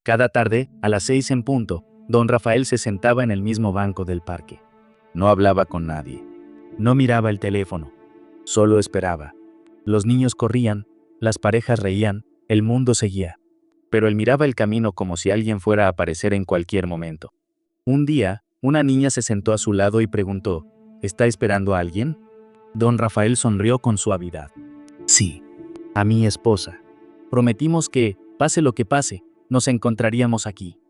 Cada tarde, a las 6 en punto, don Rafael se sentaba en el mismo banco del parque. No hablaba con nadie. No miraba el teléfono. Solo esperaba. Los niños corrían, las parejas reían, el mundo seguía. Pero él miraba el camino como si alguien fuera a aparecer en cualquier momento. Un día, una niña se sentó a su lado y preguntó, ¿está esperando a alguien? Don Rafael sonrió con suavidad. Sí, a mi esposa. Prometimos que, pase lo que pase, nos encontraríamos aquí.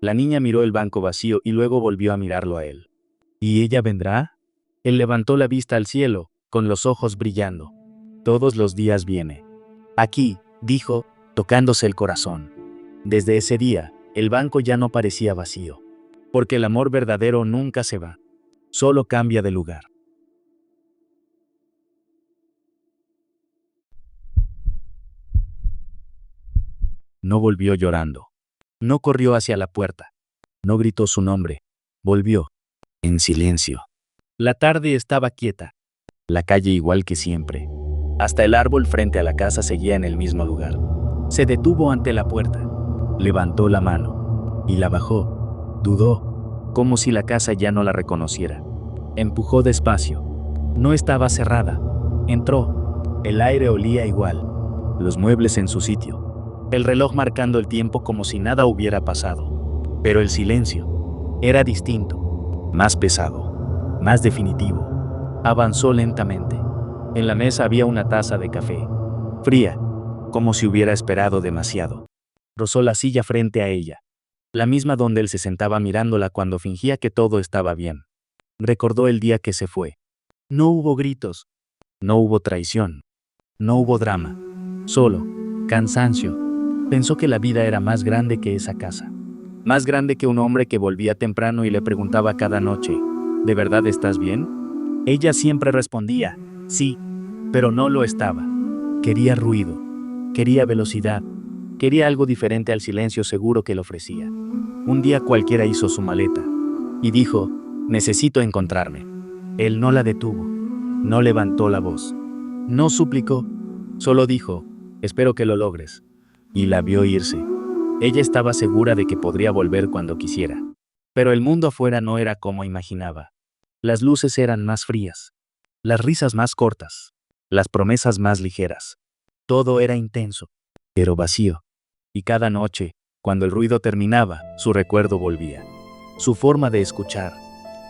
La niña miró el banco vacío y luego volvió a mirarlo a él. ¿Y ella vendrá? Él levantó la vista al cielo, con los ojos brillando. Todos los días viene. Aquí, dijo, tocándose el corazón. Desde ese día, el banco ya no parecía vacío. Porque el amor verdadero nunca se va. Solo cambia de lugar. No volvió llorando. No corrió hacia la puerta. No gritó su nombre. Volvió. En silencio. La tarde estaba quieta. La calle igual que siempre. Hasta el árbol frente a la casa seguía en el mismo lugar. Se detuvo ante la puerta. Levantó la mano. Y la bajó. Dudó. Como si la casa ya no la reconociera. Empujó despacio. No estaba cerrada. Entró. El aire olía igual. Los muebles en su sitio. El reloj marcando el tiempo como si nada hubiera pasado. Pero el silencio era distinto, más pesado, más definitivo. Avanzó lentamente. En la mesa había una taza de café, fría, como si hubiera esperado demasiado. Rozó la silla frente a ella, la misma donde él se sentaba mirándola cuando fingía que todo estaba bien. Recordó el día que se fue. No hubo gritos, no hubo traición, no hubo drama, solo cansancio. Pensó que la vida era más grande que esa casa. Más grande que un hombre que volvía temprano y le preguntaba cada noche, ¿de verdad estás bien? Ella siempre respondía, sí, pero no lo estaba. Quería ruido, quería velocidad, quería algo diferente al silencio seguro que le ofrecía. Un día cualquiera hizo su maleta y dijo, necesito encontrarme. Él no la detuvo, no levantó la voz, no suplicó, solo dijo, espero que lo logres. Y la vio irse. Ella estaba segura de que podría volver cuando quisiera. Pero el mundo afuera no era como imaginaba. Las luces eran más frías, las risas más cortas, las promesas más ligeras. Todo era intenso, pero vacío. Y cada noche, cuando el ruido terminaba, su recuerdo volvía. Su forma de escuchar,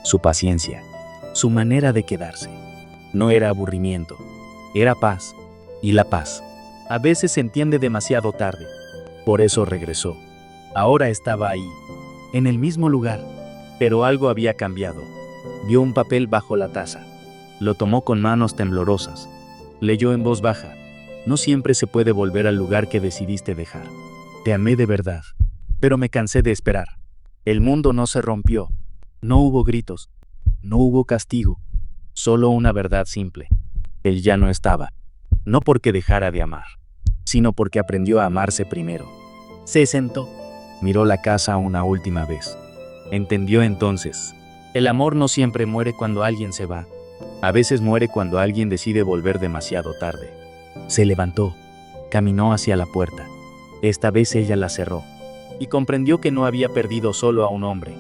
su paciencia, su manera de quedarse. No era aburrimiento, era paz. Y la paz a veces se entiende demasiado tarde. Por eso regresó. Ahora estaba ahí, en el mismo lugar, pero algo había cambiado. Vio un papel bajo la taza. Lo tomó con manos temblorosas. Leyó en voz baja. No siempre se puede volver al lugar que decidiste dejar. Te amé de verdad, pero me cansé de esperar. El mundo no se rompió. No hubo gritos. No hubo castigo. Solo una verdad simple. Él ya no estaba. No porque dejara de amar, sino porque aprendió a amarse primero. Se sentó, miró la casa una última vez. Entendió entonces, el amor no siempre muere cuando alguien se va. A veces muere cuando alguien decide volver demasiado tarde. Se levantó, caminó hacia la puerta. Esta vez ella la cerró, y comprendió que no había perdido solo a un hombre.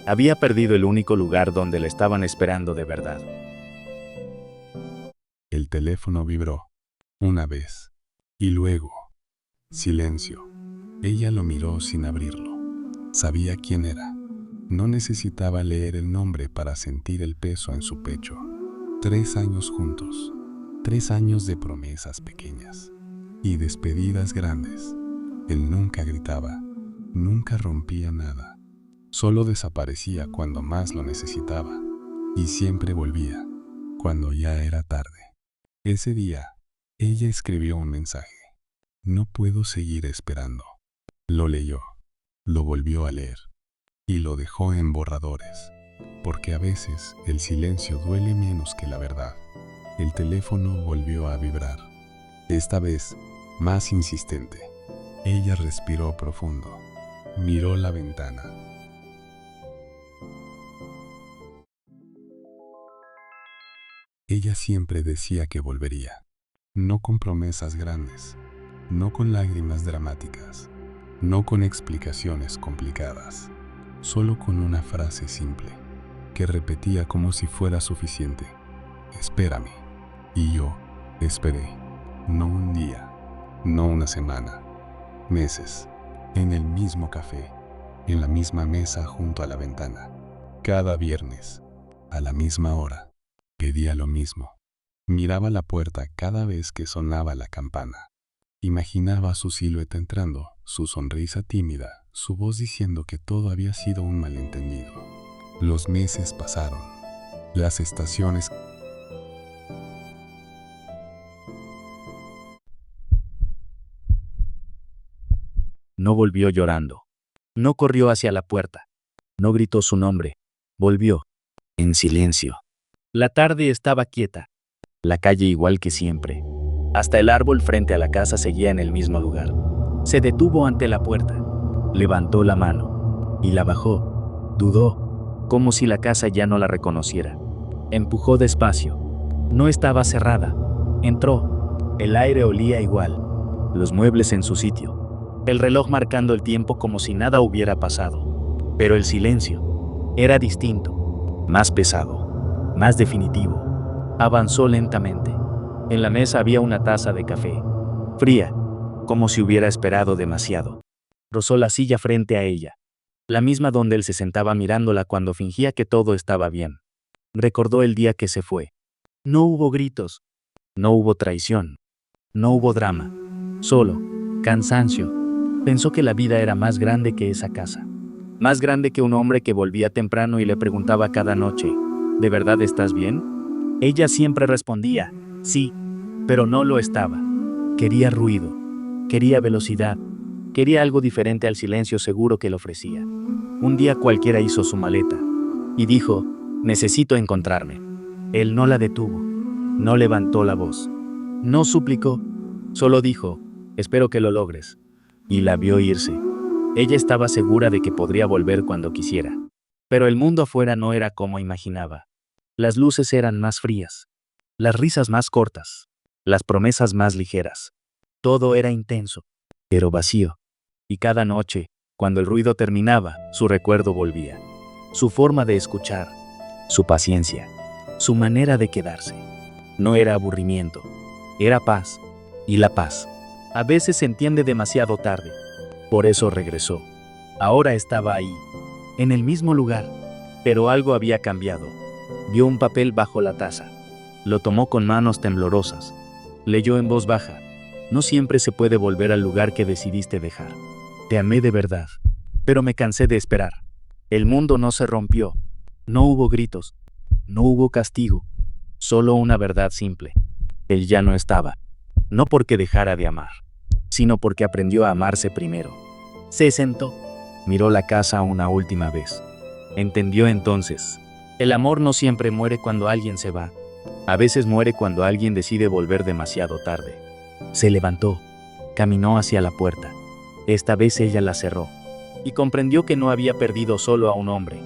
Había perdido el único lugar donde le estaban esperando de verdad. El teléfono vibró. Una vez. Y luego, silencio. Ella lo miró sin abrirlo. Sabía quién era. No necesitaba leer el nombre para sentir el peso en su pecho. 3 años juntos. 3 años de promesas pequeñas y despedidas grandes. Él nunca gritaba, nunca rompía nada. Solo desaparecía cuando más lo necesitaba. Y siempre volvía, cuando ya era tarde. Ese día, ella escribió un mensaje. No puedo seguir esperando. Lo leyó, lo volvió a leer y lo dejó en borradores, porque a veces el silencio duele menos que la verdad. El teléfono volvió a vibrar, esta vez más insistente. Ella respiró profundo, miró la ventana. Ella siempre decía que volvería. No con promesas grandes, no con lágrimas dramáticas, no con explicaciones complicadas, solo con una frase simple, que repetía como si fuera suficiente: espérame. Y yo esperé, no un día, no una semana, meses, en el mismo café, en la misma mesa junto a la ventana. Cada viernes, a la misma hora, pedía lo mismo. Miraba la puerta cada vez que sonaba la campana. Imaginaba su silueta entrando, su sonrisa tímida, su voz diciendo que todo había sido un malentendido. Los meses pasaron. Las estaciones. No volvió llorando. No corrió hacia la puerta. No gritó su nombre. Volvió. En silencio. La tarde estaba quieta. La calle igual que siempre. Hasta el árbol frente a la casa seguía en el mismo lugar. Se detuvo ante la puerta. Levantó la mano. Y la bajó. Dudó, como si la casa ya no la reconociera. Empujó despacio. No estaba cerrada. Entró. El aire olía igual. Los muebles en su sitio. El reloj marcando el tiempo como si nada hubiera pasado. Pero el silencio era distinto, más pesado, más definitivo. Avanzó lentamente. En la mesa había una taza de café, fría, como si hubiera esperado demasiado. Rozó la silla frente a ella, la misma donde él se sentaba mirándola cuando fingía que todo estaba bien. Recordó el día que se fue. No hubo gritos, no hubo traición, no hubo drama, solo cansancio. Pensó que la vida era más grande que esa casa, más grande que un hombre que volvía temprano y le preguntaba cada noche: ¿de verdad estás bien? Ella siempre respondía: sí, pero no lo estaba. Quería ruido, quería velocidad, quería algo diferente al silencio seguro que le ofrecía. Un día cualquiera hizo su maleta y dijo: necesito encontrarme. Él no la detuvo, no levantó la voz, no suplicó, solo dijo: espero que lo logres. Y la vio irse. Ella estaba segura de que podría volver cuando quisiera. Pero el mundo afuera no era como imaginaba. Las luces eran más frías, las risas más cortas, las promesas más ligeras. Todo era intenso, pero vacío. Y cada noche, cuando el ruido terminaba, su recuerdo volvía. Su forma de escuchar, su paciencia, su manera de quedarse. No era aburrimiento, era paz. Y la paz a veces se entiende demasiado tarde. Por eso regresó. Ahora estaba ahí, en el mismo lugar, pero algo había cambiado. Vio un papel bajo la taza. Lo tomó con manos temblorosas. Leyó en voz baja: no siempre se puede volver al lugar que decidiste dejar. Te amé de verdad, pero me cansé de esperar. El mundo no se rompió. No hubo gritos. No hubo castigo. Solo una verdad simple. Él ya no estaba. No porque dejara de amar, sino porque aprendió a amarse primero. Se sentó. Miró la casa una última vez. Entendió entonces: el amor no siempre muere cuando alguien se va. A veces muere cuando alguien decide volver demasiado tarde. Se levantó. Caminó hacia la puerta. Esta vez ella la cerró. Y comprendió que no había perdido solo a un hombre.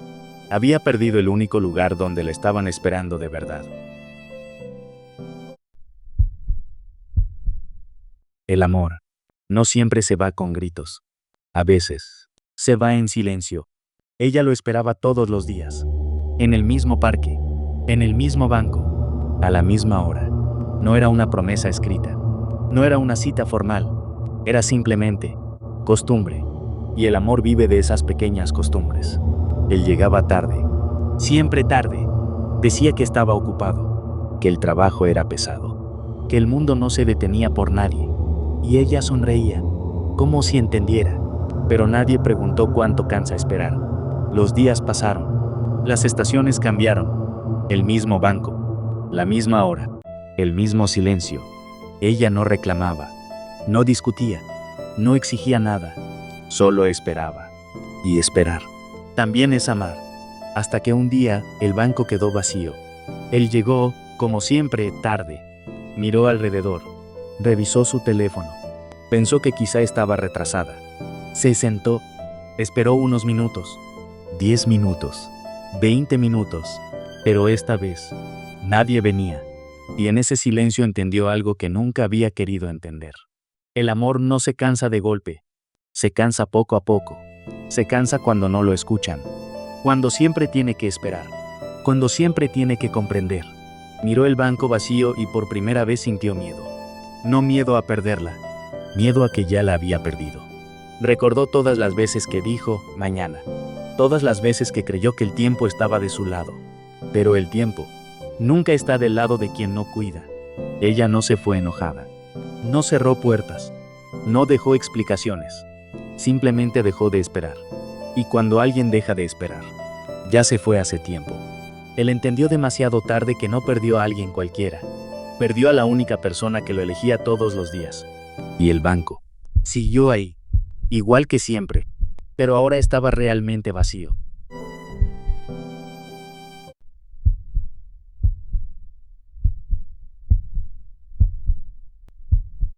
Había perdido el único lugar donde le estaban esperando de verdad. El amor no siempre se va con gritos. A veces se va en silencio. Ella lo esperaba todos los días. En el mismo parque, en el mismo banco, a la misma hora. No era una promesa escrita. No era una cita formal. Era simplemente costumbre. Y el amor vive de esas pequeñas costumbres. Él llegaba tarde. Siempre tarde. Decía que estaba ocupado. Que el trabajo era pesado. Que el mundo no se detenía por nadie. Y ella sonreía, como si entendiera. Pero nadie preguntó cuánto cansa esperar. Los días pasaron. Las estaciones cambiaron. El mismo banco. La misma hora. El mismo silencio. Ella no reclamaba. No discutía. No exigía nada. Solo esperaba. Y esperar también es amar. Hasta que un día el banco quedó vacío. Él llegó, como siempre, tarde. Miró alrededor. Revisó su teléfono. Pensó que quizá estaba retrasada. Se sentó. Esperó unos minutos. 10 minutos. 20 minutos. Pero esta vez, nadie venía. Y en ese silencio entendió algo que nunca había querido entender. El amor no se cansa de golpe. Se cansa poco a poco. Se cansa cuando no lo escuchan. Cuando siempre tiene que esperar. Cuando siempre tiene que comprender. Miró el banco vacío y por primera vez sintió miedo. No miedo a perderla, miedo a que ya la había perdido. Recordó todas las veces que dijo, mañana. Todas las veces que creyó que el tiempo estaba de su lado. Pero el tiempo nunca está del lado de quien no cuida. Ella no se fue enojada. No cerró puertas. No dejó explicaciones. Simplemente dejó de esperar. Y cuando alguien deja de esperar, ya se fue hace tiempo. Él entendió demasiado tarde que no perdió a alguien cualquiera. Perdió a la única persona que lo elegía todos los días. Y el banco siguió ahí, igual que siempre, pero ahora estaba realmente vacío.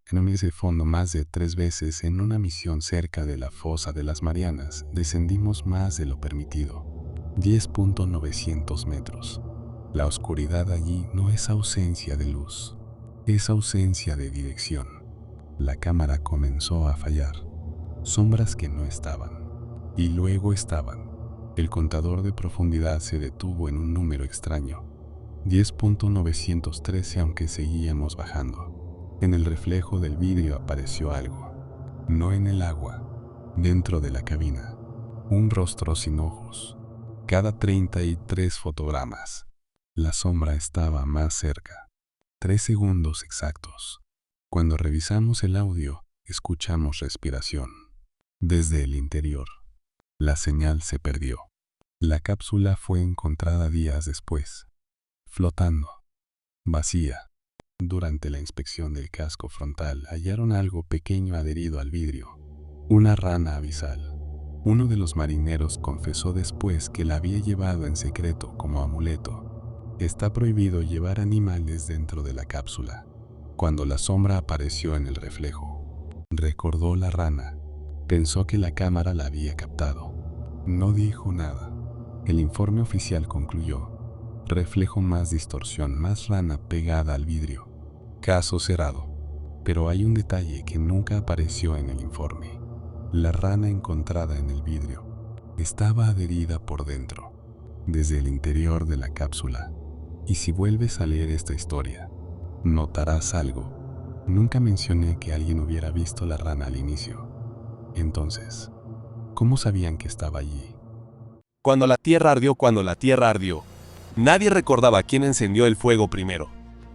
En ese fondo más de 3 veces en una misión cerca de la fosa de las Marianas, descendimos más de lo permitido, 10.900 metros. La oscuridad allí no es ausencia de luz, es ausencia de dirección. La cámara comenzó a fallar. Sombras que no estaban, y luego estaban. El contador de profundidad se detuvo en un número extraño, 10.913, aunque seguíamos bajando. En el reflejo del vidrio apareció algo, no en el agua, dentro de la cabina. Un rostro sin ojos, cada 33 fotogramas. La sombra estaba más cerca, 3 segundos exactos. Cuando revisamos el audio, escuchamos respiración. Desde el interior, la señal se perdió. La cápsula fue encontrada días después, flotando, vacía. Durante la inspección del casco frontal hallaron algo pequeño adherido al vidrio, una rana abisal. Uno de los marineros confesó después que la había llevado en secreto como amuleto. Está prohibido llevar animales dentro de la cápsula. Cuando la sombra apareció en el reflejo, recordó la rana. Pensó que la cámara la había captado. No dijo nada. El informe oficial concluyó: reflejo más distorsión, más rana pegada al vidrio. Caso cerrado. Pero hay un detalle que nunca apareció en el informe. La rana encontrada en el vidrio estaba adherida por dentro, desde el interior de la cápsula. Y si vuelves a leer esta historia, notarás algo. Nunca mencioné que alguien hubiera visto la rana al inicio. Entonces, ¿cómo sabían que estaba allí? Cuando la tierra ardió, nadie recordaba quién encendió el fuego primero.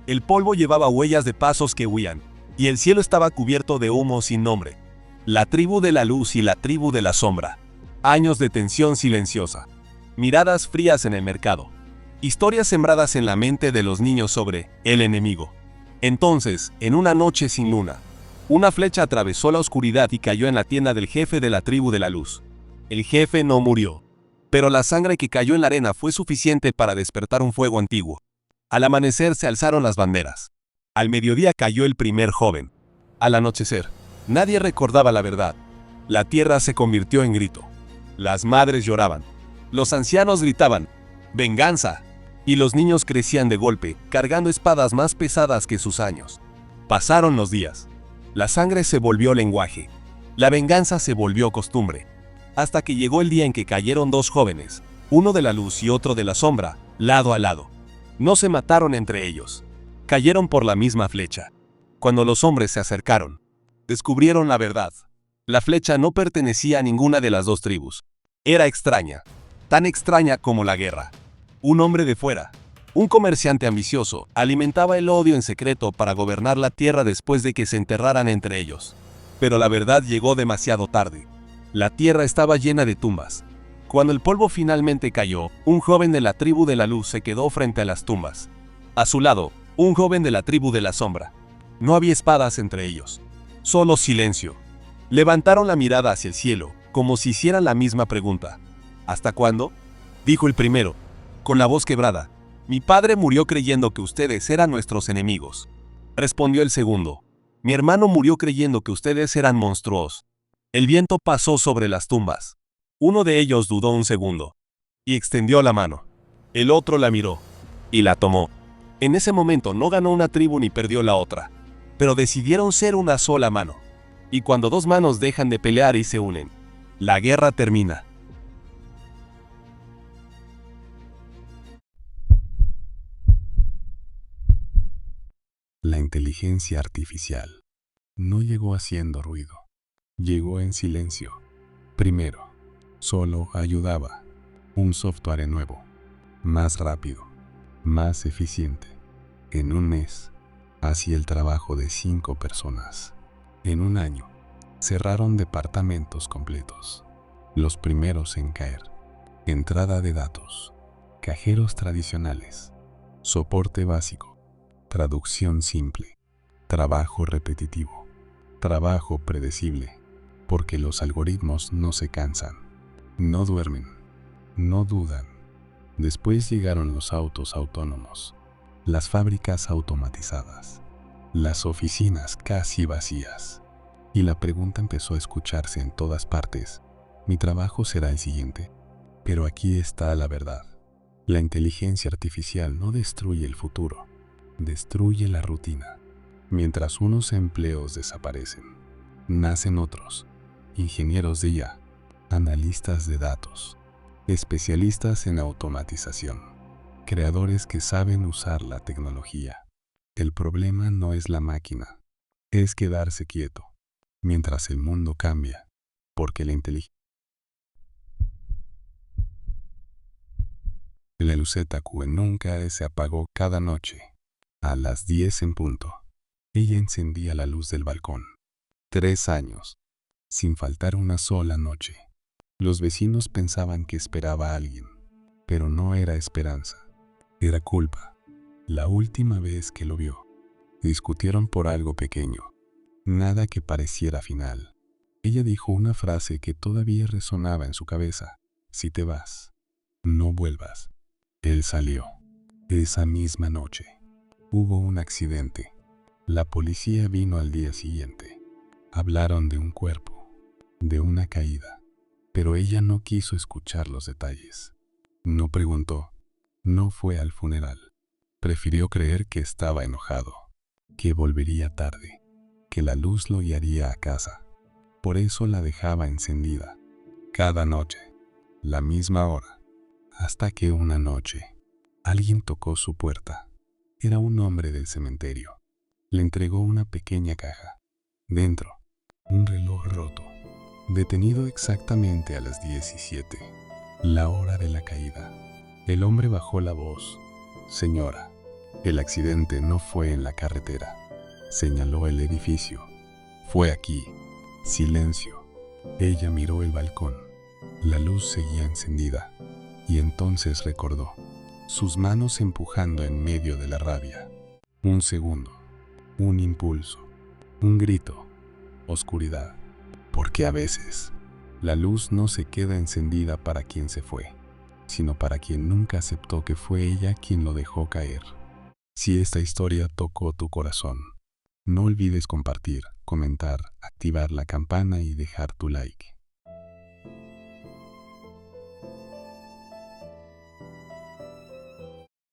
El polvo llevaba huellas de pasos que huían, y el cielo estaba cubierto de humo sin nombre. La tribu de la luz y la tribu de la sombra. Años de tensión silenciosa. Miradas frías en el mercado. Historias sembradas en la mente de los niños sobre el enemigo. Entonces, en una noche sin luna, una flecha atravesó la oscuridad y cayó en la tienda del jefe de la tribu de la luz. El jefe no murió, pero la sangre que cayó en la arena fue suficiente para despertar un fuego antiguo. Al amanecer se alzaron las banderas. Al mediodía cayó el primer joven. Al anochecer, nadie recordaba la verdad. La tierra se convirtió en grito. Las madres lloraban. Los ancianos gritaban, ¡venganza! Y los niños crecían de golpe, cargando espadas más pesadas que sus años. Pasaron los días. La sangre se volvió lenguaje. La venganza se volvió costumbre. Hasta que llegó el día en que cayeron 2 jóvenes, uno de la luz y otro de la sombra, lado a lado. No se mataron entre ellos. Cayeron por la misma flecha. Cuando los hombres se acercaron, descubrieron la verdad. La flecha no pertenecía a ninguna de las 2 tribus. Era extraña, tan extraña como la guerra. Un hombre de fuera, un comerciante ambicioso, alimentaba el odio en secreto para gobernar la tierra después de que se enterraran entre ellos. Pero la verdad llegó demasiado tarde. La tierra estaba llena de tumbas. Cuando el polvo finalmente cayó, un joven de la tribu de la luz se quedó frente a las tumbas. A su lado, un joven de la tribu de la sombra. No había espadas entre ellos. Solo silencio. Levantaron la mirada hacia el cielo, como si hicieran la misma pregunta. ¿Hasta cuándo? Dijo el primero, con la voz quebrada. Mi padre murió creyendo que ustedes eran nuestros enemigos. Respondió el segundo. Mi hermano murió creyendo que ustedes eran monstruos. El viento pasó sobre las tumbas. Uno de ellos dudó un segundo y extendió la mano. El otro la miró y la tomó. En ese momento no ganó una tribu ni perdió la otra, pero decidieron ser una sola mano. Y cuando dos manos dejan de pelear y se unen, la guerra termina. La inteligencia artificial no llegó haciendo ruido, llegó en silencio. Primero, solo ayudaba. Un software nuevo, más rápido, más eficiente. En un mes, hacía el trabajo de 5 personas. En un año, cerraron departamentos completos. Los primeros en caer. Entrada de datos, cajeros tradicionales, soporte básico, traducción simple, trabajo repetitivo, trabajo predecible, porque los algoritmos no se cansan, no duermen, no dudan. Después llegaron los autos autónomos, las fábricas automatizadas, las oficinas casi vacías. Y la pregunta empezó a escucharse en todas partes: ¿mi trabajo será el siguiente? Pero aquí está la verdad. La inteligencia artificial no destruye el futuro, destruye la rutina. Mientras unos empleos desaparecen, nacen otros: ingenieros de IA, analistas de datos, especialistas en automatización, creadores que saben usar la tecnología. El problema no es la máquina, es quedarse quieto mientras el mundo cambia, porque la inteligencia. La luceta Q nunca se apagó. Cada noche, a las 10 en punto, ella encendía la luz del balcón. 3 años, sin faltar una sola noche. Los vecinos pensaban que esperaba a alguien, pero no era esperanza, era culpa. La última vez que lo vio, discutieron por algo pequeño, nada que pareciera final. Ella dijo una frase que todavía resonaba en su cabeza: si te vas, no vuelvas. Él salió. Esa misma noche, hubo un accidente. La policía vino al día siguiente. Hablaron de un cuerpo, de una caída, pero ella no quiso escuchar los detalles. No preguntó, no fue al funeral. Prefirió creer que estaba enojado, que volvería tarde, que la luz lo guiaría a casa. Por eso la dejaba encendida, cada noche, la misma hora, hasta que una noche, alguien tocó su puerta. Era un hombre del cementerio. Le entregó una pequeña caja. Dentro, un reloj roto, detenido exactamente a las 17, la hora de la caída. El hombre bajó la voz. Señora, el accidente no fue en la carretera. Señaló el edificio. Fue aquí. Silencio. Ella miró el balcón. La luz seguía encendida. Y entonces recordó, sus manos empujando en medio de la rabia. Un segundo, un impulso, un grito, oscuridad. Porque a veces, la luz no se queda encendida para quien se fue, sino para quien nunca aceptó que fue ella quien lo dejó caer. Si esta historia tocó tu corazón, no olvides compartir, comentar, activar la campana y dejar tu like.